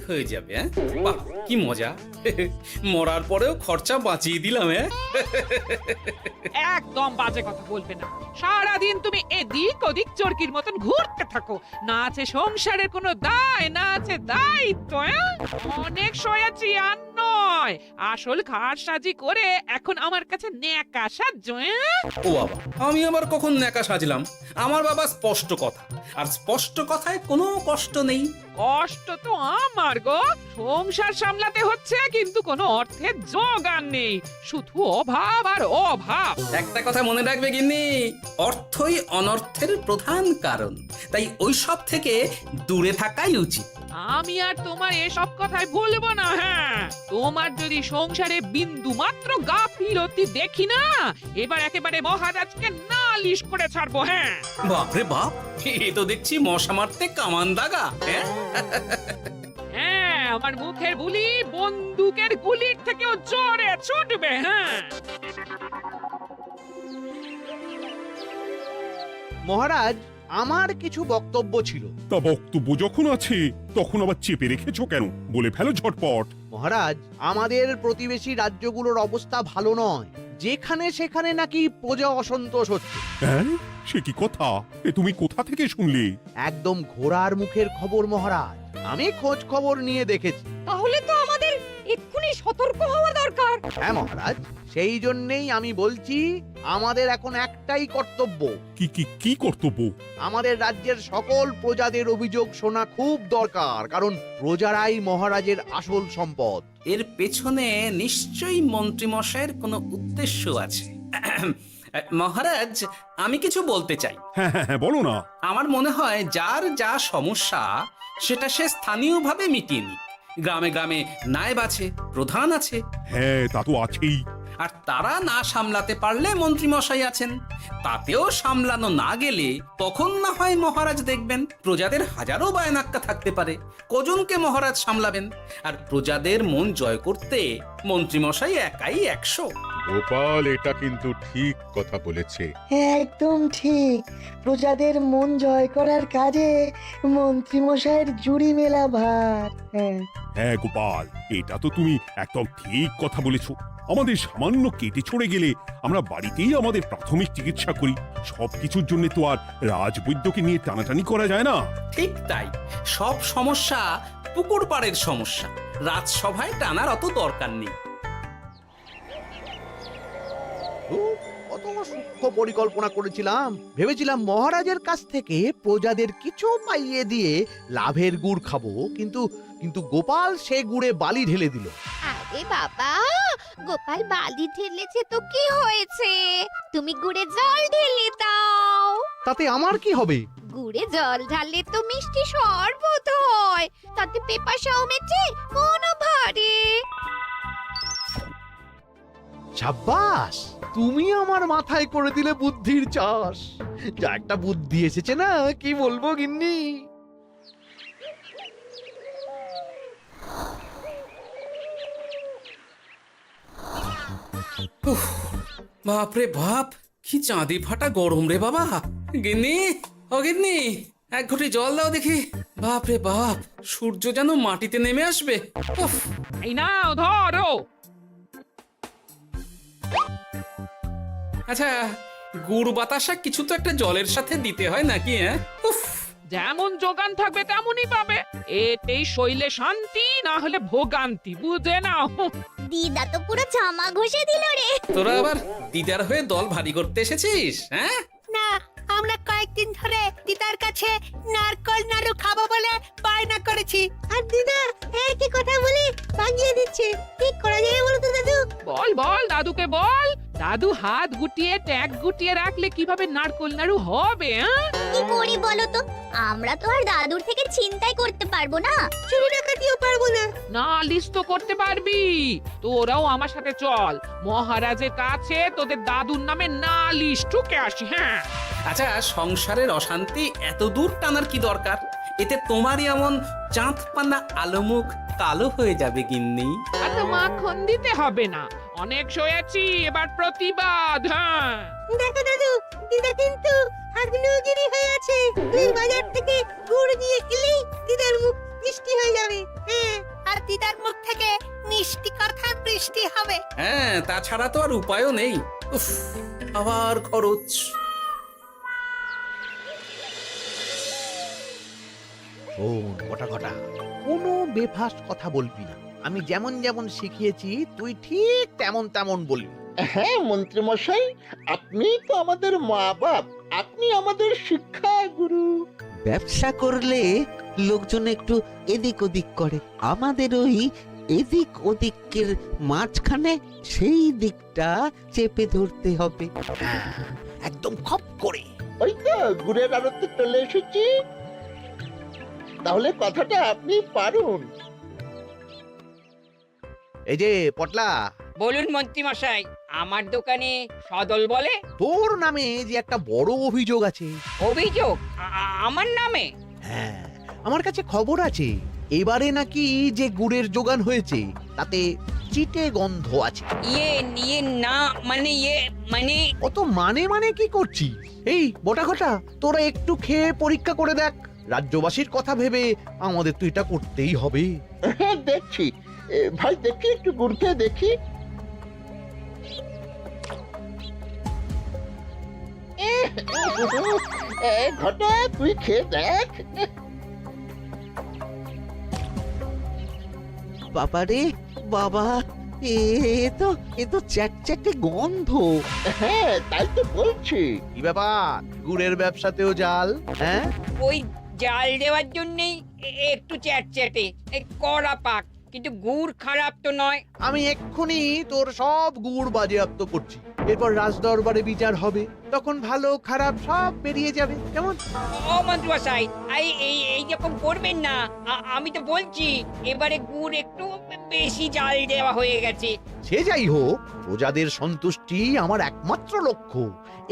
হয়ে যাবে। বাহ, কি মজা! মরার পরেও খরচা বাঁচিয়ে দিলাম। একদম বাজে কথা বলবে না। সারাদিন তুমি এদিক ওদিক চরকির মতন ঘুরতে থাকো, না আছে সংসারের কোনো দায়, না আছে দায়িত্ব। অনেক সয়াছি আর নয়, আসল খাট সাজি করে এখন আমার কাছে ন্যাকা সাহায্য। ও বাবা, আমি আবার কখন ন্যাকা সাজলাম? আমার বাবা স্পষ্ট কথা, আর স্পষ্ট কথায় কোনো কষ্ট নেই। কষ্ট তো আমার গো, সংসার সামলাতে হচ্ছে কিন্তু কোনো অর্থের জোগান নেই, শুধু অভাব আর অভাব। একটা কথা মনে রাখবে গিন্নি, অর্থই অনর্থের প্রধান কারণ, তাই ওই সব থেকে দূরে থাকাই উচিত। আমি আর তোমার এসব কথাই বলবো না। তোমার যদি সংসারে বিন্দু মাত্র গাফিলতি দেখি না, এবার একেবারে মহারাজকে নালিশ করে ছাড়বো। বাপরে বাপ, এ তো দেখছি মশা মারতে কামান দাগা। আমার মুখের বুলি বন্দুকের গুলির থেকেও জোরে ছুটবে। মহারাজ, আমার কিছু বক্তব্য ছিল। তা বক্তব্য যখন আছে তখন আবার চেপে রেখেছো কেন? বলে ফেলো ঝটপট। মহারাজ, আমাদের প্রতিবেশী রাজ্যগুলোর অবস্থা ভালো নয়, যেখানে সেখানে নাকি প্রজা অসন্তোষ হচ্ছে। হ্যাঁ, সে কি কথা? এ তুমি কোথা থেকে শুনলে? একদম ঘোড়ার মুখের খবর মহারাজ, আমি খোঁজ খবর নিয়ে দেখেছি। তাহলে তো আমাদের এক্ষুনি সতর্ক হওয়া দরকার। হ্যাঁ মহারাজ, সেই জন্যেই আমি বলছি আমাদের এখন একটাই কর্তব্য। কি কি কি কর্তব্য? আমাদের রাজ্যের সকল প্রজাদের অভিযোগ শোনা খুব দরকার, কারণ প্রজারাই মহারাজের আসল সম্পদ। এর পেছনে নিশ্চয়ই মন্ত্রীমশাইয়ের কোনো উদ্দেশ্য আছে। মহারাজ, আমি কিছু বলতে চাই। হ্যাঁ হ্যাঁ হ্যাঁ, বলো না। আমার মনে হয় যার যা সমস্যা সেটা সে স্থানীয়ভাবে মিটিয়ে নিক। গ্রামে গ্রামে নায়েব আছে, প্রধান আছে। হ্যাঁ, তা তো আছেই। আর তারা না সামলাতে পারলে মন্ত্রীমশাই আছেন। তাতেও সামলানো না গেলে তখন না হয় মহারাজ দেখবেন। প্রজাদের হাজারো বায়নাক্কা থাকতে পারে, কজনকে মহারাজ সামলাবেন? আর প্রজাদের মন জয় করতে মন্ত্রীমশাই একাই 100। গোপাল এটা কিন্তু ঠিক কথা বলেছে। একদম ঠিক। প্রজাদের মন জয় করার কাজে মন্ত্রীমশাইয়ের জুড়ি মেলা ভার। হ্যাঁ গোপাল, এটা তো তুমি একদম ঠিক কথা বলেছো। আমাদের সামান্য কেটে ছড়ে গেলে আমরা বাড়িতেই আমাদের প্রাথমিক চিকিৎসা করি। সবকিছুর জন্য তো আর রাজবৈদ্যকে নিয়ে টানাটানি করা যায় না। ঠিক তাই, সব সমস্যা পুকুর পাড়ের সমস্যা, রাজসভায় টানার অত দরকার নেই। কত সূক্ষ্ম পরিকল্পনা করেছিলাম। ভেবেছিলাম মহারাজের কাছ থেকে প্রজাদের কিছু পাইয়ে দিয়ে লাভের গুড় খাবো, কিন্তু কিন্তু গোপাল সে গুড়ে বালি ঢেলে দিল। আরে বাবা, গোপাল বালি ঢেলেছে তো কি হয়েছে? তুমি গুড়ে জল ঢেলে দাও। তাতে আমার কি হবে? গুড়ে জল ঢাললে তো মিষ্টি শরবত হয়, তাতে পেপাসাও মেটে, মনও ভরে। সাব্বাস, তুমি আমার মাথায় করে দিলে বুদ্ধির চাষ। যা একটা বুদ্ধি এসেছে না, কি বলবো গিন্নি। বাপরে বাপ, কি চাঁদি ফাটা গরম রে বাবা। গিন্নি, ও গিন্নি, এক ঘটি জল দাও দেখি। বাপরে বাপ, সূর্য যেন মাটিতে নেমে আসবে। উফ। এই নাও ধরো। আচ্ছা, গুড় বাতাসা কিছু তো একটা জলের সাথে দিতে হয় নাকি? উফ। যেমন যোগান থাকবে তেমনই পাবে। এতেই শৈলে শান্তি, না হলে ভোগান্তি, বুঝে নাও। দিদা তো পুরো জামা ঘষে দিল রে। তোরা আবার দিদার হয়ে দল ভারী করতে এসেছিস? না, আমরা কয়েকদিন ধরে দিদার কাছে নারকল নাড়ু খাবো বলে বায়না করেছি। আর দিদা একই কথা বলে ভাঙিয়ে দিচ্ছে। কি করা যায় বলো তো দাদু? বল বল দাদুকে বল। দাদু হাত গুটিয়ে ট্যাগ গুটিয়ে রাখলে কিভাবে নারকোল নাড়ু হবে? কি করি বলো তো? আমরা তো আর দাদুর থেকে চিন্তাই করতে পারবো না। চুরি ডাকাতিও পারবো না। নালিশ তো করতে পারবি। তোরাও আমার সাথে চল, মহারাজের কাছে তোদের দাদুর নামে নালিশ ঠুকে আসি। আচ্ছা, সংসারের অশান্তি এত দূর টানার কি দরকার? এতে তোমারই এমন চাঁদ পানা আলো মুখ কালো হয়ে যাবে গিন্নি। এত মাখন দিতে হবে না, অনেক সয়েছি, এবার প্রতিবাদ। দেখো দাদু, দিদা কিন্তু আগ্নেয়গিরি হয়ে আছে। তুই বাজার থেকে গুড় নিয়ে এলেই দিদার মুখ মিষ্টি হয়ে যাবে। মিষ্টি হবে। হ্যাঁ, তাছাড়া তো আর উপায়ও নেই। উফ, আবার খরচ। শোন গোটা ঘটা, কোনো বেফাস কথা বলবি না। আমি যেমন যেমন শিখিয়েছি তুই ঠিক তেমন তেমন বলবি। হ্যাঁ মন্ত্রী মশাই, আপনি তো আমাদের মা বাপ, আপনি আমাদের শিক্ষা গুরু। ব্যবসা করলে লোকজন একটু এদিক ওদিক করে, আমাদের ওই এদিক ওদিকের মাঝখানে সেই দিকটা চেপে ধরতে হবে। হ্যাঁ, একদম খপ করে। ওই তো গুড়ের আড়তে চলে এসেছি, তাহলে কথাটা আপনি পারুন। এই যে পটলা, বলুন মন্ত্রী মশাই, আমার দোকানে সদল বলে তোর নামে যে একটা বড় অভিযোগ আছে। অভিযোগ আমার নামে? হ্যাঁ, আমার কাছে খবর আছে এবারে নাকি যে গুড়ের যোগান হয়েছে তাতে চিটে গন্ধ আছে। ইয়ে না মানে মানে অত মানে কি করছি? এই বোটা ঘটা, তোরা একটু খেয়ে পরীক্ষা করে দেখ। রাজ্যবাসীর কথা ভেবে আমাদের তো এটা করতেই হবে। হ্যাঁ দেখছি, ভাই দেখি একটু গুড় খেয়ে দেখি। ঘটা তুই খেয়ে দেখ। বাবারে বাবা, এ তো চ্যাটচ্যাটে গন্ধ। হ্যাঁ তাই তো বলছি। কি ব্যাপার, গুড়ের ব্যবসাতেও জাল? হ্যাঁ, ওই জাল দেওয়ার জন্যই একটু চ্যাটচ্যাটে, কড়া পাক, কিন্তু গুড় খারাপ তো নয়। আমি এক্ষুনি তোর সব গুড় বাজেয়াপ্ত করছি। এরপর রাজদরবারে বিচার হবে, তখন ভালো খারাপ সব বেরিয়ে যাবে। কেমন? ও মন্ত্রী মশাই, এই রকম করবেন না। আমি তো বলছি এবারে গুড় একটু বেশি জাল দেওয়া হয়ে গেছে। সে যাই হোক, প্রজাদের সন্তুষ্টি আমার একমাত্র লক্ষ্য।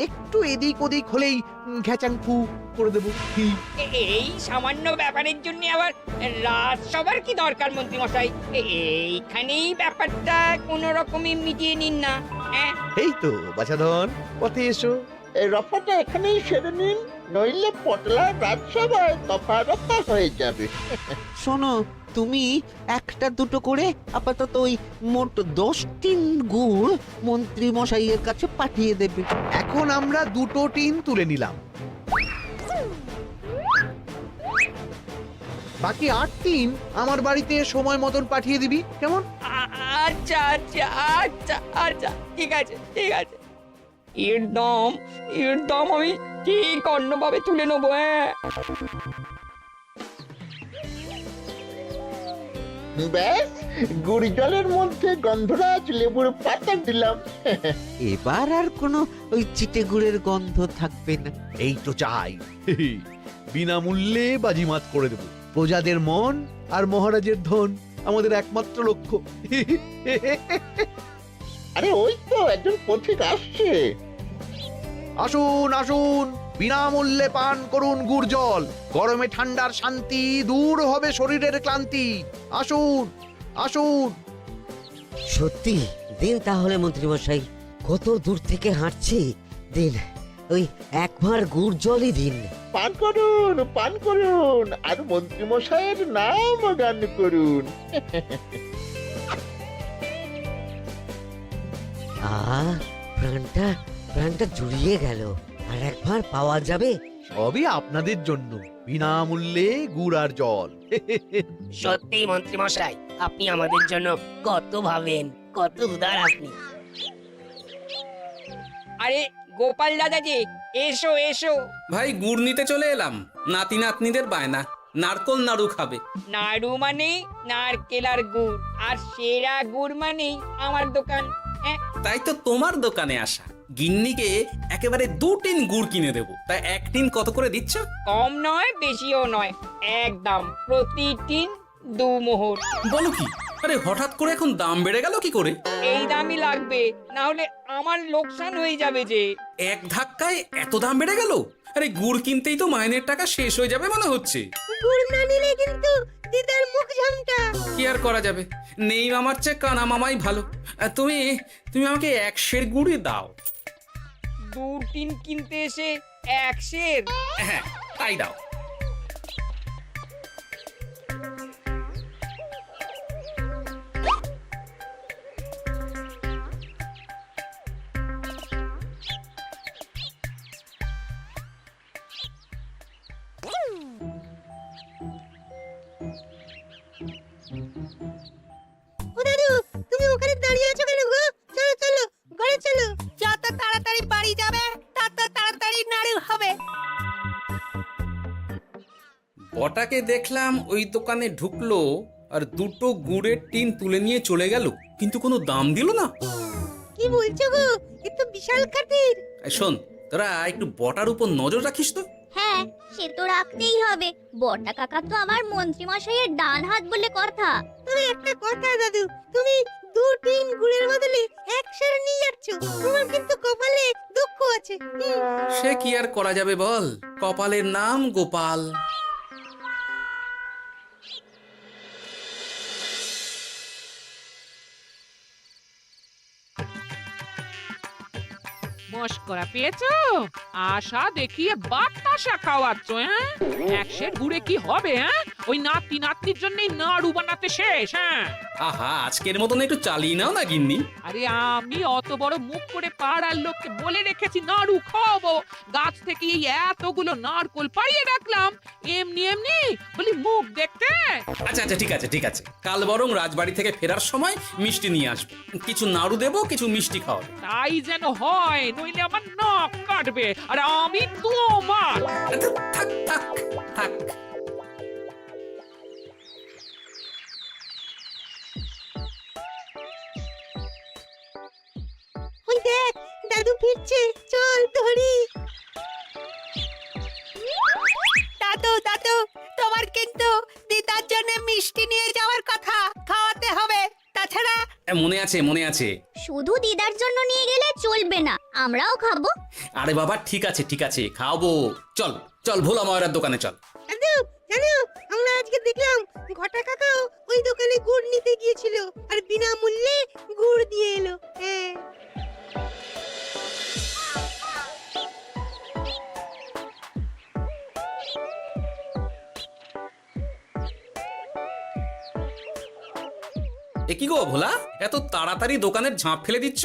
একটু এদিক ওদিক হলেই ঘ্যাচাংফু করে দেবো। কি? এই সামান্য ব্যাপারের জন্য আবার রাজসভার কি দরকার মন্ত্রী মশাই? এইখানেই ব্যাপারটা কোনো রকমই মিটিয়ে নিন না। হ্যাঁ, এই তো বাছাধন, পথে এসো। এই রফাটা এখানেই সেরে নিন, নইলে পটলা রাজসভায় দফা রফা হয়ে যাবে। শোনো, তুমি একটা দুটো করে আপাতত ওই মোট 10 টিন গুড় মন্ত্রী মশাইয়ের কাছে পাঠিয়ে দেবে। এখন আমরা 2 টিন তুলে নিলাম, বাকি 8 টিন আমার বাড়িতে সময় মতন পাঠিয়ে দিবি। কেমন? আচ্ছা আচ্ছা আচ্ছা আচ্ছা, ঠিক আছে ঠিক আছে। এর দাম আমি ঠিক অন্যভাবে তুলে নেবো। হ্যাঁ, ব্যাস, গুড় জলের মধ্যে গন্ধরাজ লেবুর পাতা দিলাম। এবার আর কোনো ওই চিটে গুড়ের গন্ধ থাকবে না। এই তো চাই। বিনামূল্যে বাজিমাত করে দেব। প্রজাদের মন আর মহারাজের ধন আমাদের একমাত্র লক্ষ্য। আরে ওই তো একজন পথিক আসছে। আসুন আসুন, বিনামূল্যে পান করুন গুড় জল। গরমে ঠান্ডার শান্তি, দূর হবে শরীরের ক্লান্তি। আসুন আসুন। সত্যি দিন তাহলে মন্ত্রীমশাই, কত দূর থেকে হাঁটছি, দিন ওই এক ভাঁড় গুড় জলই দিন। পান করুন, আর মন্ত্রী মশাইয়ের নাম গান করুন। প্রাণটা জুড়িয়ে গেল। আর এক ভাঁড় পাওয়া যাবে? সবই আপনাদের জন্য, বিনামূল্যে গুড় আর জল। সত্যি মন্ত্রী মশাই, আপনি আমাদের জন্য কত ভাবেন, কত উদার আপনি। আরে গোপাল দাদা যে, এসো এসো। ভাই, গুড় নিতে চলে এলাম। নাতি নাতনিদের বায়না, নারকোল নাড়ু খাবে। নাড়ু মানে নারকেল আর গুড়, আর সেরা গুড় মানে আমার দোকান। হ্যাঁ, তাই তো তোমার দোকানে আসা। গিন্নিকে একেবারে 2 টিন গুড় কিনে দেবো। তাই 1 টিন কত করে দিচ্ছ? কম নয় বেশিও নয়, একদম প্রতি টিন 2 মোহর। বলো কি? আরে হঠাৎ করে এখন দাম বেড়ে গেল কি করে? এই দামই লাগবে, না হলে আমার লোকসান হয়ে যাবে যে। এক ধাক্কায় এত দাম বেড়ে গেল? আরে গুড় কিনতেই তো মাইনের টাকা শেষ হয়ে যাবে মনে হচ্ছে। গুড় না নিলে কিন্তু দিদার মুখ ঝামটা। কি আর করা যাবে, নেই মামার চেয়ে কানা মামাই ভালো। তুমি আমাকে 1 সের গুড়ই দাও। 2 টিন কিনতে এসে 1 সের? হ্যাঁ, তাই দাও। ও দাদু, তুমি ওখানে দাঁড়িয়ে আছো কেন গো? চলো চলো, ঘরে চলো। যত তাড়াতাড়ি বাড়ি যাবে তত তাড়াতাড়ি নাড়ু হবে। বটাকে দেখলাম ওই দোকানে ঢুকলো আর দুটো গুড়ের টিন তুলে নিয়ে চলে গেল, কিন্তু কোনো দাম দিল না। কি বলছো গো? এ তো বিশাল খাতির। এই শোন, তোরা একটু বটার উপর নজর রাখিস তো। হ্যাঁ, সে তো রাখতেই হবে। বটা কাকা তো আমার মন্ত্রী মশাইয়ের ডান হাত বলে কথা। তবে একটা কথা দাদু, তুমি 2 টিন গুড়ের বদলে 1 সের নিয়ে যাচ্ছ। তোমার কিন্তু কপালে দুঃখ আছে। সে কি আর করা যাবে বল, কপালের নাম গোপাল। মস্করা পেয়েছো? আশা দেখিয়ে বাতাসা খাওয়াচ্ছ, হ্যাঁ? 1 সের গুড়ে কি হবে, হ্যাঁ? ওই নাতি নাতনির জন্যই নাড়ু বানাতে শেষ, হ্যাঁ? আহা, আজকের মতন একটু চালিয়ে নাও না গিন্নি। আরে আমি অত বড় মুখ করে পাড়ার লোককে বলে রেখেছি নাড়ু খাওয়াবো, গাছ থেকে এই এতগুলো নারকোল পাড়িয়ে রাখলাম, এমনি এমনি বলি মুখ দেখতে। আচ্ছা আচ্ছা, ঠিক আছে ঠিক আছে, কাল বরং রাজবাড়ি থেকে ফেরার সময় মিষ্টি নিয়ে আসবো। কিছু নাড়ু দেবো, কিছু মিষ্টি খাওয়াবো। তাই যেন হয়, নইলে আমার নাক কাটবে আর আমি তোমার। আচ্ছা, থাক থাক থাক। ওই দেখ, দাদু ফিরছে, চল ধরি। দাদু দাদু, তোমার কিন্তু দিদার জন্য মিষ্টি নিয়ে যাওয়ার কথা, খাওয়াতে হবে। তাছাড়া মনে আছে মনে আছে। শুধু দিদার জন্য নিয়ে গেলে চলবে না, আমরাও খাবো। আরে বাবা, ঠিক আছে ঠিক আছে, খাওয়াবো। চল চল, ভোলা ময়রার দোকানে চল। দাদু জানো, আমরা আজকে দেখলাম ঘটা কাকাও ওই দোকানে গুড় নিতে গিয়েছিল আর বিনামূল্যে গুড় দিয়ে এলো। হ্যাঁ, এ কি গো ভোলা, এত তাড়াতাড়ি দোকানের ঝাঁপ ফেলে দিচ্ছ?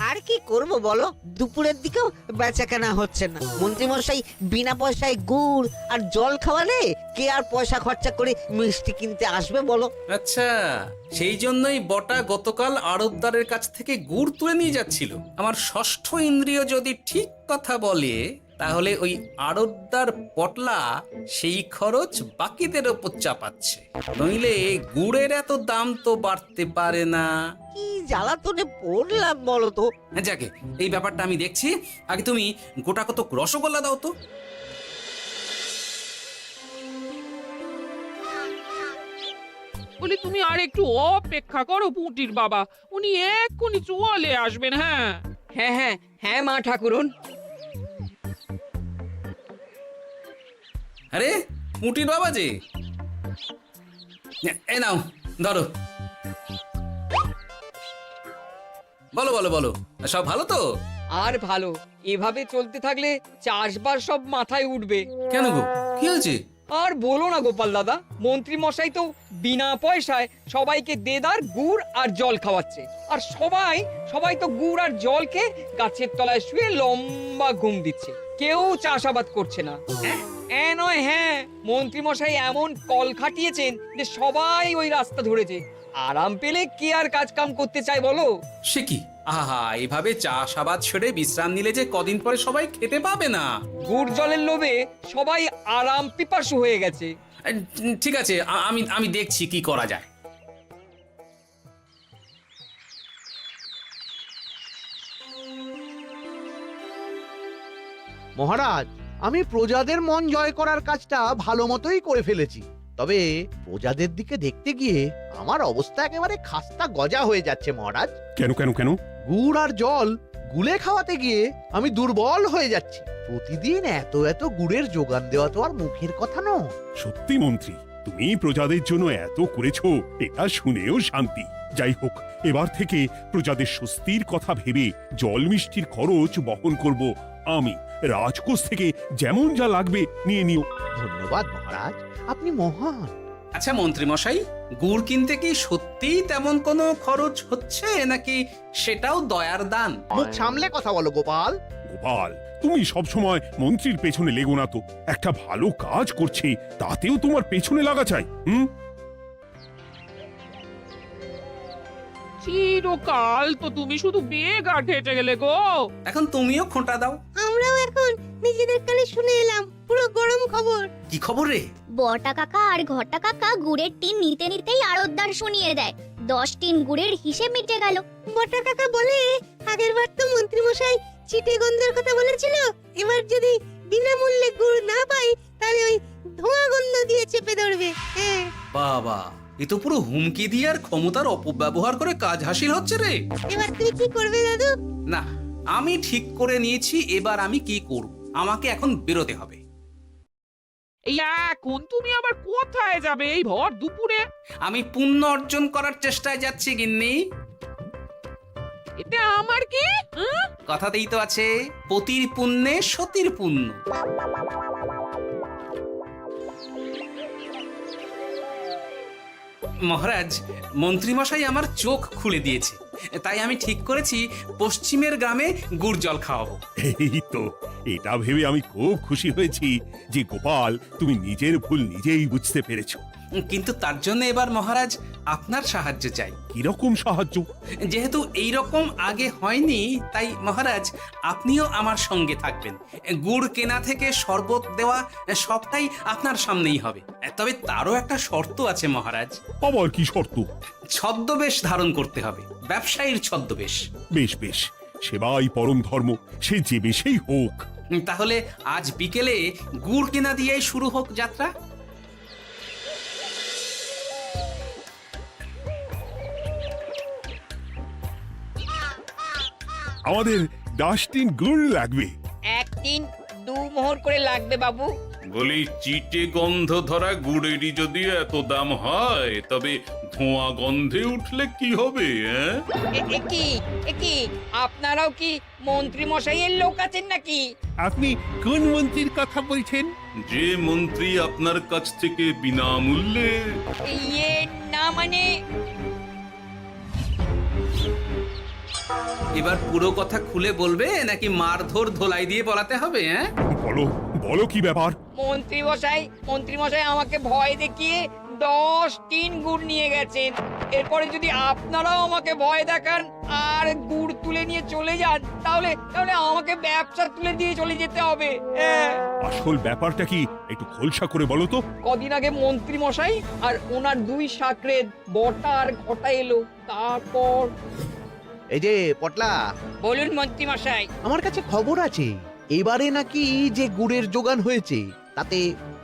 আর কি করব বলো, দুপুরের দিকেও বেচা কেনা হচ্ছে না। মন্ত্রীমশাই বিনা পয়সায় গুড় আর জল খাওয়ালে কে আর পয়সা খরচা করে মিষ্টি কিনতে আসবে বলো? আচ্ছা, সেই জন্যই বটা গতকাল আড়তদারের কাছ থেকে গুড় তুলে নিয়ে যাচ্ছিল। আমার ষষ্ঠ ইন্দ্রিয় যদি ঠিক কথা বলে, তাহলে ওই আড়তদার পটলা সেই খরচ বাকিদের ওপর চাপাচ্ছে। নইলে গুড়ের এত দাম তো বাড়তে পারে না। কি জ্বালাতনে পড়লাম বলো তো। যাকে, এই ব্যাপারটা আমি দেখছি। আগে তুমি গোটা কত রসগোল্লা দাও তো। বলি তুমি আর একটু অপেক্ষা করো পুটির বাবা, উনি এক্ষুনি চলে আসবেন। হ্যাঁ হ্যাঁ হ্যাঁ হ্যাঁ মা ঠাকুরন। আরে পুটির বাবা যে, এ নাও ধরো। বলো বলো বলো, সব ভালো তো? আর ভালো, এভাবে চলতে থাকলে চাষবাস সব মাথায় উঠবে। কেন গো, কি হয়েছে? আর বলো না গোপাল দাদা, মন্ত্রী মশাই তো বিনা পয়সায় সবাইকে দেদার গুড় আর জল খাওয়াচ্ছে। আর সবাই তো গুড় আর জলকে গাছের তলায় শুয়ে লম্বা ঘুম দিচ্ছে, কেউ চাষাবাদ করছে না। নয়, হ্যাঁ, মন্ত্রী মশাই এমন কল খাটিয়েছেন যে সবাই ওই রাস্তা ধরেছে। আরাম পেলে কে আর কাজ কাম করতে চায় বলো? সে কি, আহা, এভাবে চাষাবাদ ছেড়ে বিশ্রাম নিলে যে কদিন পরে সবাই খেতে পাবে না। গুড় জলের লোভে সবাই আরাম পিপাসু হয়ে গেছে। ঠিক আছে, আমি দেখছি কি করা যায়। মহারাজ, আমি প্রজাদের মন জয় করার কাজটা ভালো মতোই করে ফেলেছি। তবে প্রজাদের দিকে দেখতে গিয়ে আমার অবস্থা একেবারে খাস্তা গজা হয়ে যাচ্ছে মহারাজ। কেন কেন কেন? গুড় আর জল গুলে খাওয়াতে গিয়ে আমি দুর্বল হয়ে যাচ্ছি। প্রতিদিন এত এত গুড়ের যোগান দেওয়া তো আর মুখের কথা নয়। সত্যি মন্ত্রী, তুমি প্রজাদের জন্য এত করেছো, এটা শুনেও শান্তি। যাই হোক, এবার থেকে প্রজাদের স্বস্তির কথা ভেবে জল মিষ্টির খরচ বহন করব আমি। রাজকোষ থেকে যেমন যা লাগবে নিয়ে নিও। ধন্যবাদ মহারাজ, আপনি মহান। আচ্ছা মন্ত্রী মশাই, গুড় কিনতে কি সত্যিই তেমন কোনো খরচ হচ্ছে, নাকি সেটাও দয়ার দান? মুখ সামলে কথা বলো গোপাল। গোপাল, তুমি সবসময় মন্ত্রীর পেছনে লেগো না তো। একটা ভালো কাজ করছে, তাতেও তোমার পেছনে লাগা চাই। চিরকাল তো তুমি শুধু বেগার হেঁটে গেলে গো। এখন তুমিও খোঁটা দাও। আমরাও এখন নিজেদের কানে শুনে এলাম পুরো গরম খবর। কি খবর রে? বটা কাকা আর ঘটা কাকা গুড়ের টিন নিতে নিতেই আড়তদার শুনিয়ে দেয় 10 টিন গুড়ের হিসেব মিটে গেল। বটা কাকা বলে আগের বার তো মন্ত্রী মশাই চিটে গন্ধের কথা বলেছিল, এবার যদি বিনামূল্যে গুড় না পাই তাহলে ওই ধোঁয়া গন্ধ দিয়ে চেপে ধরবে। হ্যাঁ, বাবা, এ তো পুরো হুমকি দিয়ে আর ক্ষমতার অপব্যবহার করে কাজ হাসিল হচ্ছে রে। এবার তুমি কি করবে দাদু? না, আমি ঠিক করে নিয়েছি এবার আমি কি করব। আমাকে এখন বেরোতে হবে। এই এখন তুমি আবার কোথায় যাবে এই ভর দুপুরে? আমি পুণ্য অর্জন করার চেষ্টায় যাচ্ছি গিন্নি। এতে আমার কি? কথাতেই তো আছে, পতির পুণ্যে সতীর পুণ্য। মহারাজ, মন্ত্রীমশাই আমার চোখ খুলে দিয়েছে, তাই আমি ঠিক করেছি পশ্চিমের গ্রামে গুড় জল খাওয়াবো। এই তো, এটা ভেবে আমি খুব খুশি হয়েছি যে গোপাল তুমি নিজের ভুল নিজেই বুঝতে পেরেছো। কিন্তু তার জন্য এবার মহারাজ আপনার সাহায্য চাই। কিরকম সাহায্য? যেহেতু এই রকম আগে হয়নি, তাই মহারাজ আপনিও আমার সঙ্গে থাকবেন। গুড় কেনা থেকে শরবত দেওয়া সবটাই আপনার সামনেই হবে। তবে তারও একটা শর্ত আছে মহারাজ। আবার কি শর্ত? ছদ্মবেশ ধারণ করতে হবে, ব্যবসায়ীর ছদ্মবেশ। বেশ বেশ, সেবাই পরম ধর্ম, সে যে বেশেই হোক। তাহলে আজ বিকেলে গুড় কেনা দিয়েই শুরু হোক যাত্রা। আমাদের 10 টিন গুড় লাগবে। 1 টিন 2 মোহর করে লাগবে বাবু। বলি, চিটে গন্ধ ধরা গুড়েরই যদি এত দাম হয়, তবে ধোঁয়া গন্ধে উঠলে কি হবে? কি আপনারাও কি মন্ত্রী মশাইয়ের লোক আছেন নাকি? আপনি কোন মন্ত্রীর কথা বলছেন? যে মন্ত্রী আপনার কাছ থেকে বিনামূল্যে। ইয়ে না মানে এবার পুরো কথা খুলে বলবে নাকি মারধর ধোলাই দিয়ে বলাতে হবে? হ্যাঁ, বলো বলো, কি ব্যাপার? মন্ত্রী মশাই আমাকে ভয় দেখিয়ে 10 টিন গুড় নিয়ে গেছেন। এরপরে যদি আপনারাও আমাকে ভয় দেখান আর গুড় তুলে নিয়ে চলে যান, তাহলে আমাকে ব্যবসা তুলে দিয়ে চলে যেতে হবে। আসল ব্যাপারটা কি একটু খোলসা করে বলো তো। কদিন আগে মন্ত্রী মশাই আর ওনার 2 সাকরেদ বটা আর ঘটা এলো, তারপর। এই যে পটলা, বলুন মন্ত্রী মশাই। আমার কাছে খবর আছে এবারে নাকি যে গুড়ের যোগান হয়েছে তাতে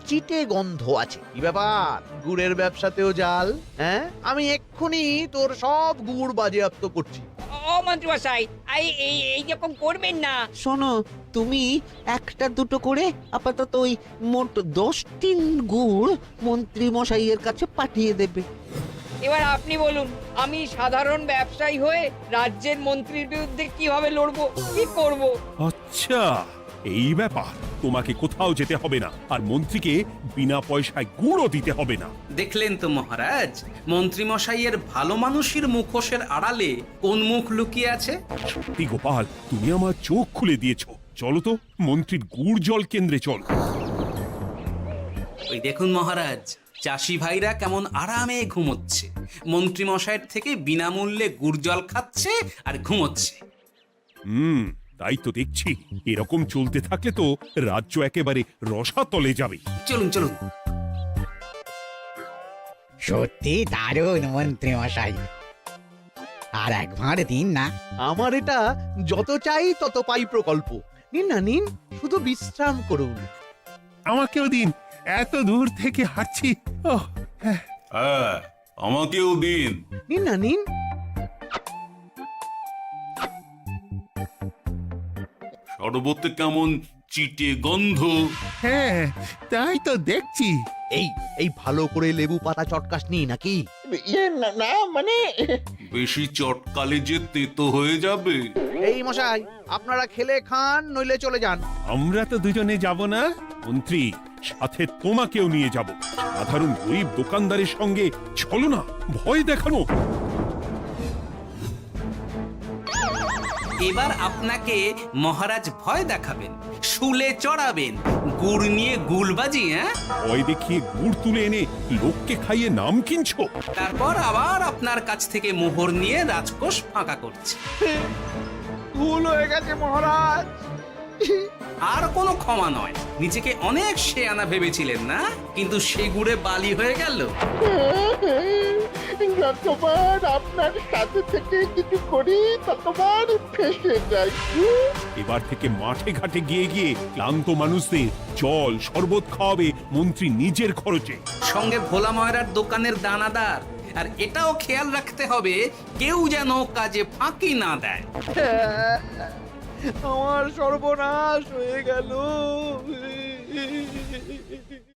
চিটে গন্ধ আছে। কি ব্যাপার, গুড়ের ব্যবসাতেও জাল? হ্যাঁ, আমি এক্ষুনি তোর সব গুড় বাজেয়াপ্ত করছি। ও মন্ত্রী মশাই, এই রকম করবেন না। শোনো, তুমি 1-2 করে আপাতত ওই মোট 10 টিন গুড় মন্ত্রী মশাইয়ের কাছে পাঠিয়ে দেবে। এবার আপনি বলুন, আমি সাধারণ ব্যবসায়ী হয়ে রাজ্যের মন্ত্রীর বিরুদ্ধে কিভাবে লড়বো, কি করব? আচ্ছা, এই ব্যাপার। তোমাকে কোথাও যেতে হবে না, আর মন্ত্রীকে বিনা পয়সায় গুড়ও দিতে হবে না। দেখলেন তো মহারাজ, মন্ত্রী মশাইয়ের ভালো মানুষের মুখোশের আড়ালে কোন মুখ লুকিয়ে আছে। সত্যি গোপাল, তুমি আমার চোখ খুলে দিয়েছো। চলো তো মন্ত্রীর গুড় জল কেন্দ্রে চলো। ওই দেখুন মহারাজ, চাষি ভাইরা কেমন আরামে ঘুমোচ্ছে, মন্ত্রী মশাইয়ের থেকে বিনামূল্যে গুড় জল খাচ্ছে আর ঘুমোচ্ছে। তাই তো দেখছি। এরকম চলতে থাকলে তো রাজ্য একেবারে রসাতলে যাবে। চলুন চলুন। সত্যি দারুণ মন্ত্রী মশাই, আর একবার দিন না। আমার এটা যত চাই তত পাই প্রকল্প। নিন না, নিন, শুধু বিশ্রাম করুন। আমাকেও দিন, এত দূর থেকে হাঁটছি। হ্যাঁ, আমাকেও দিন। নিন না, নিন। শরবতে কেমন চিটে গন্ধ। হ্যাঁ, তাই তো দেখছি। এই ভালো করে লেবু পাতা চটকাসনি নাকি? না মানে বেশি চটকালে যে তেতো হয়ে যাবে। এই মশাই, আপনারা খেলে খান, নইলে চলে যান। আমরা তো দুজনে যাব না মন্ত্রী, সাথে তোমাকেও নিয়ে যাব। সাধারণ গরিব দোকানদারের সঙ্গে চলো না, ভয় দেখানো। এবার আপনাকে মহারাজ ভয় দেখাবেন, শুলে চড়াবেন, গুড় নিয়ে গুলবাজি, হ্যাঁ? ভয় দেখিয়ে গুড় তুলে এনে লোককে খাইয়ে নাম কিনছো? তারপর আবার আপনার কাছ থেকে মোহর নিয়ে রাজকোষ ফাঁকা করছে। ভুল হয়ে গেছে মহারাজ। আর কোনো ক্ষমা নয়। নিজেকে অনেক শেয়ানা ভেবেছিলেন না, কিন্তু সে গুড়ে বালি হয়ে গেল। যতবার আপনার সাথে থেকে কিছু করি ততবার ফেসে যাই। এবার থেকে মাঠে ঘাটে গিয়ে গিয়ে ক্লান্ত মানুষদের জল শরবত খাওয়াবে মন্ত্রী নিজের খরচে। সঙ্গে ভোলা ময়রার দোকানের দানাদার। আর এটাও খেয়াল রাখতে হবে কেউ যেন কাজে ফাঁকি না দেয়। আমার সর্বনাশ হয়ে গেল।